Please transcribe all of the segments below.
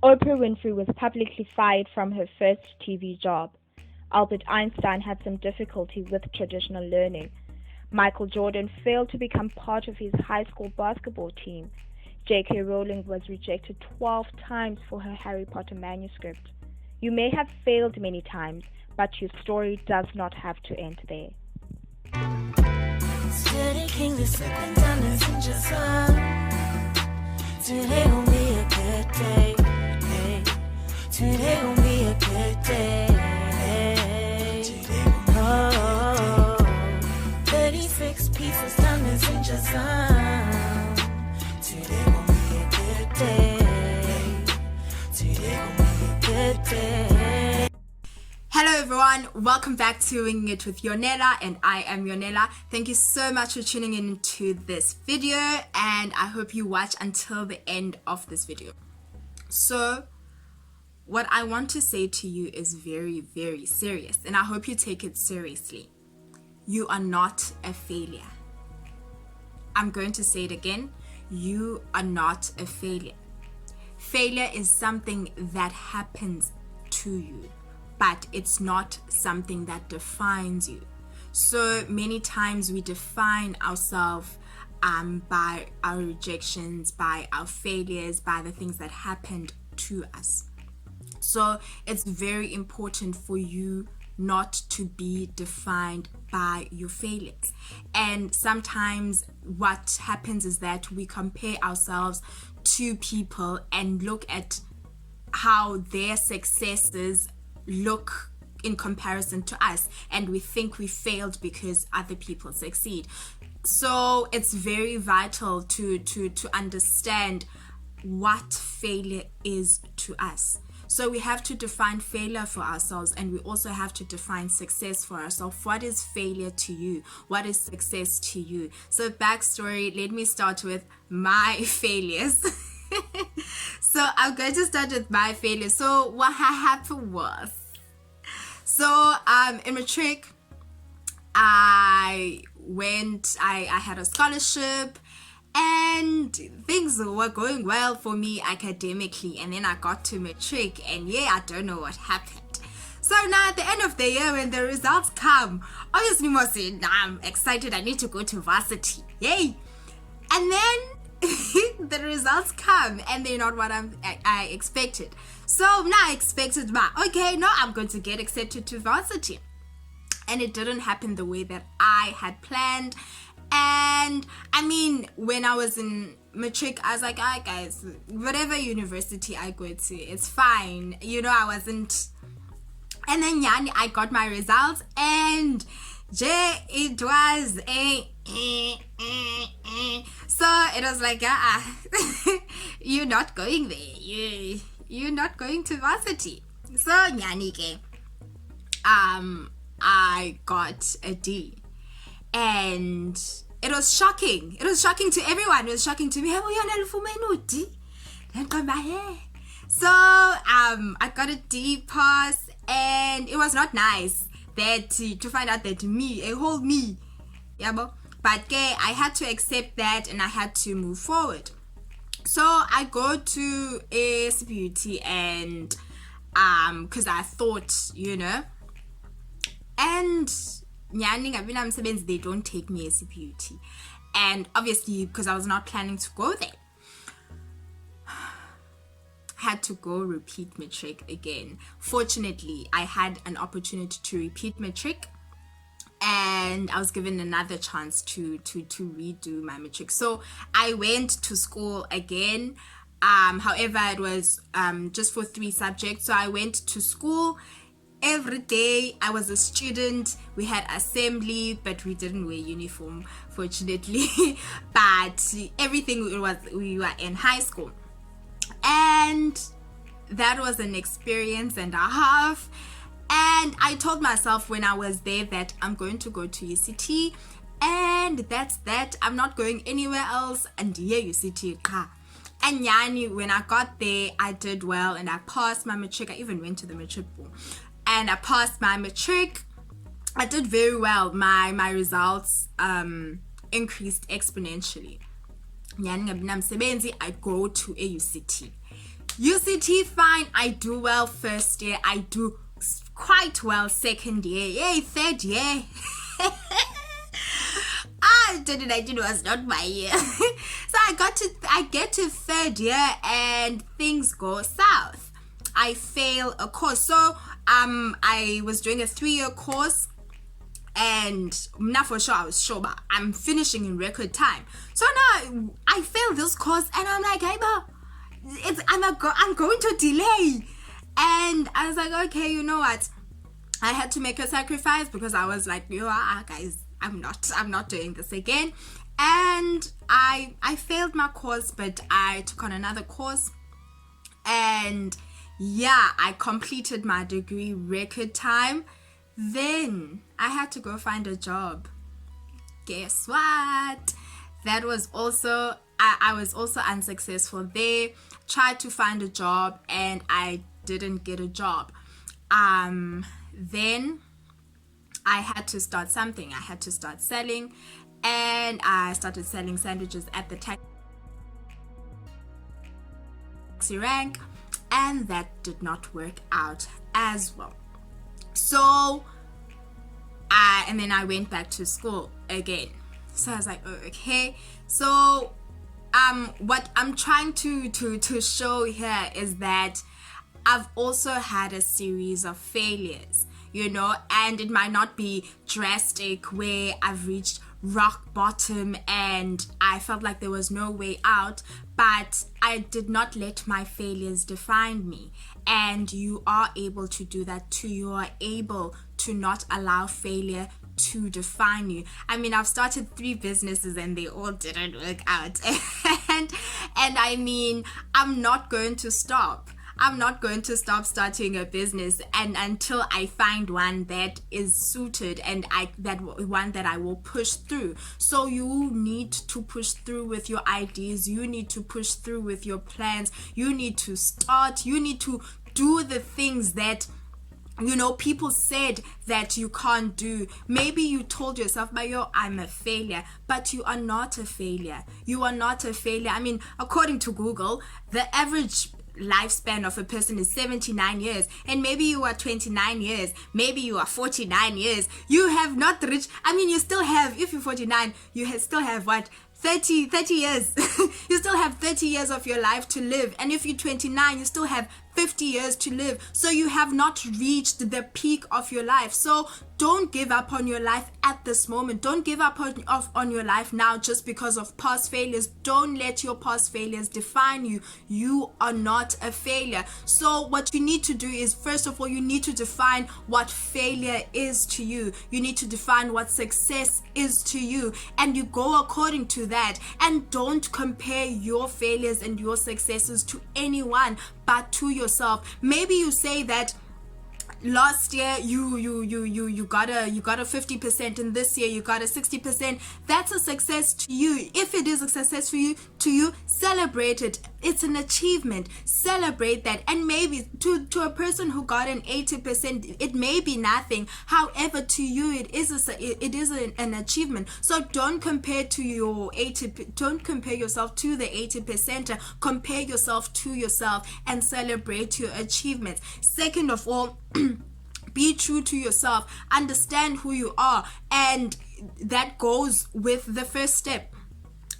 Oprah Winfrey was publicly fired from her first TV job. Albert Einstein had some difficulty with traditional learning. Michael Jordan failed to become part of his high school basketball team. J.K. Rowling was rejected 12 times for her Harry Potter manuscript. You may have failed many times, but your story does not have to end there. Today gon' be a good day. Today gon' be a good day. Oh, 36 pieces, diamonds in your sun. Today gon' be a good day. Today gon' be a good day. Hello everyone, welcome back to Winging It with Yonela, and I am Yonela. Thank you so much for tuning in to this video, and I hope you watch until the end of this video. So what I want to say to you is very, very serious, and I hope you take it seriously. You are not a failure. I'm going to say it again. You are not a failure. Failure is something that happens to you, but it's not something that defines you. So many times we define ourselves by our rejections, by our failures, by the things that happened to us. So it's very important for you not to be defined by your failures. And sometimes what happens is that we compare ourselves to people and look at how their successes look in comparison to us, and we think we failed because other people succeed. So it's very vital to understand what failure is to us. So we have to define failure for ourselves, and we also have to define success for ourselves. What is failure to you? What is success to you? So backstory, let me start with my failures. So I'm going to start with my failures. So what happened was, in matric, I had a scholarship and things were going well for me academically, and then I got to matric and I don't know what happened. So now at the end of the year, when the results come, obviously I'm excited, I need to go to varsity, yay. And then the results come and they're not what I expected. So now I expected I'm going to get accepted to varsity, and it didn't happen the way that I had planned. And I mean, when I was in matric, I was like, guys, whatever university I go to, it's fine, I wasn't. And then I got my results, and it was so it was like, you're not going there, you're not going to varsity. So I got a D, and it was shocking. It was shocking to everyone. It was shocking to me. So I got a D pass, and it was not nice that to find out that a whole me, but I had to accept that, and I had to move forward. So I go to ASBUT, and because I thought, and they don't take me as a beauty, and obviously because I was not planning to go there, I had to go repeat matric again. Fortunately, I had an opportunity to repeat matric, and I was given another chance to redo my matric. So I went to school again. However, it was just for 3 subjects. So I went to school every day. I was a student. We had assembly, but we didn't wear uniform, fortunately. But everything we were in high school, and that was an experience and a half. And I told myself when I was there that I'm going to go to UCT, and that's that. I'm not going anywhere else. And UCT. And when I got there, I did well, and I passed my matric. I even went to the matric pool, and I passed my matric. I did very well. My results increased exponentially. I go to AUCT. UCT, fine, I do well first year, I do quite well second year, yay, third year. 2019 was not my year. So I get to third year and things go south. I fail a course. So I was doing a 3-year course, and not for sure I was sure, but I'm finishing in record time. So now I failed this course, and I'm like, hey, I'm going to delay. And I was like, okay, you know what? I had to make a sacrifice because I was like, guys, I'm not doing this again. And I failed my course, but I took on another course, and yeah, I completed my degree record time. Then I had to go find a job. Guess what? That was also, I was also unsuccessful there. Tried to find a job and I didn't get a job. Then I had to start something. I had to start selling, and I started selling sandwiches at the taxi rank, and that did not work out as well. So and then I went back to school again. So I was like, oh, okay. So what I'm trying to show here is that I've also had a series of failures, and it might not be drastic where I've reached rock bottom and I felt like there was no way out, but I did not let my failures define me. And you are able to do that too. You are able to not allow failure to define you. I mean, I've started 3 businesses and they all didn't work out. and I mean, I'm not going to stop. I'm not going to stop starting a business and until I find one that is suited and one that I will push through. So you need to push through with your ideas. You need to push through with your plans. You need to start. You need to do the things that people said that you can't do. Maybe you told yourself, I'm a failure, but you are not a failure. You are not a failure. I mean, according to Google, the average lifespan of a person is 79 years, and maybe you are 29 years, maybe you are 49 years. You have not reached, you still have, if you're 49, you still have what, 30 years. You still have 30 years of your life to live, and if you're 29, you still have 50 years to live. So you have not reached the peak of your life. So don't give up on your life at this moment. Don't give up on your life now just because of past failures. Don't let your past failures define you. You are not a failure. So what you need to do is, first of all, you need to define what failure is to you. You need to define what success is to you, and you go according to that. And don't compare your failures and your successes to anyone but to yourself. Maybe you say that last year you got a 50%, and this year you got a 60%. That's a success to you. If it is a success for you, celebrate it. It's an achievement. Celebrate that. And maybe to a person who got an 80%, it may be nothing. However, to you it is an achievement. So don't compare to your 80. Don't compare yourself to the 80%. Compare yourself to yourself and celebrate your achievements. Second of all, be true to yourself. Understand who you are, and that goes with the first step,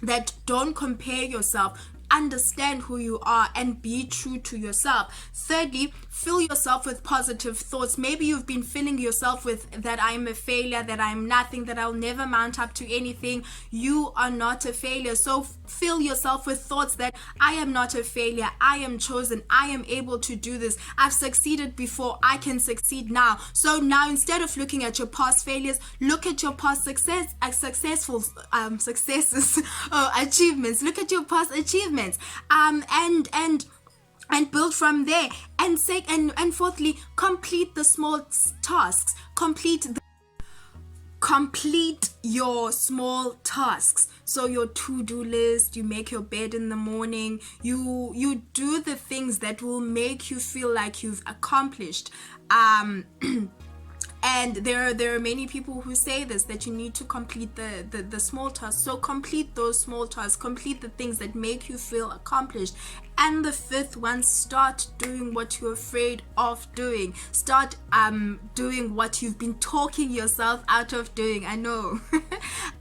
that don't compare yourself. Understand who you are and be true to yourself. Thirdly, fill yourself with positive thoughts. Maybe you've been filling yourself with that I'm a failure, that I'm nothing, that I'll never mount up to anything. You are not a failure. So fill yourself with thoughts that I am not a failure. I am chosen. I am able to do this. I've succeeded before. I can succeed now. So now, instead of looking at your past failures, look at your past successes, or achievements. Look at your past achievements, and build from there. And fourthly, complete the small tasks. Complete your small tasks. So your to-do list, you make your bed in the morning, you do the things that will make you feel like you've accomplished. And And there are many people who say this, that you need to complete the small tasks. So complete those small tasks, complete the things that make you feel accomplished. And the fifth one, start doing what you're afraid of doing. Start doing what you've been talking yourself out of doing. I know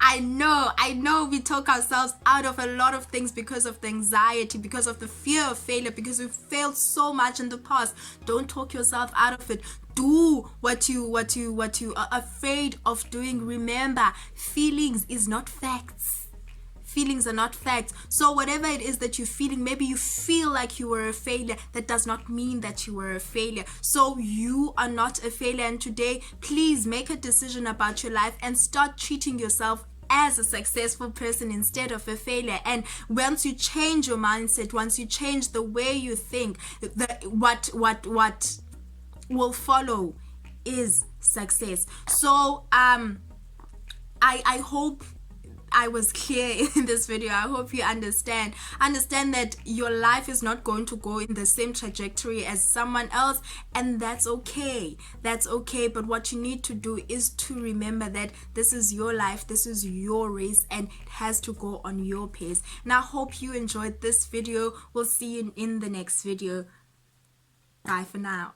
I know we talk ourselves out of a lot of things because of the anxiety, because of the fear of failure, because we've failed so much in the past. Don't talk yourself out of it. Do what you are afraid of doing. Remember, feelings is not facts. Feelings are not facts. So whatever it is that you're feeling, maybe you feel like you were a failure, that does not mean that you were a failure. So you are not a failure. And today, please make a decision about your life and start treating yourself as a successful person instead of a failure. And once you change your mindset, once you change the way you think, what will follow is success. So I hope I was clear in this video. I hope you understand that your life is not going to go in the same trajectory as someone else, and that's okay. But what you need to do is to remember that this is your life, this is your race, and it has to go on your pace. And I hope you enjoyed this video. We'll see you in the next video. Bye for now.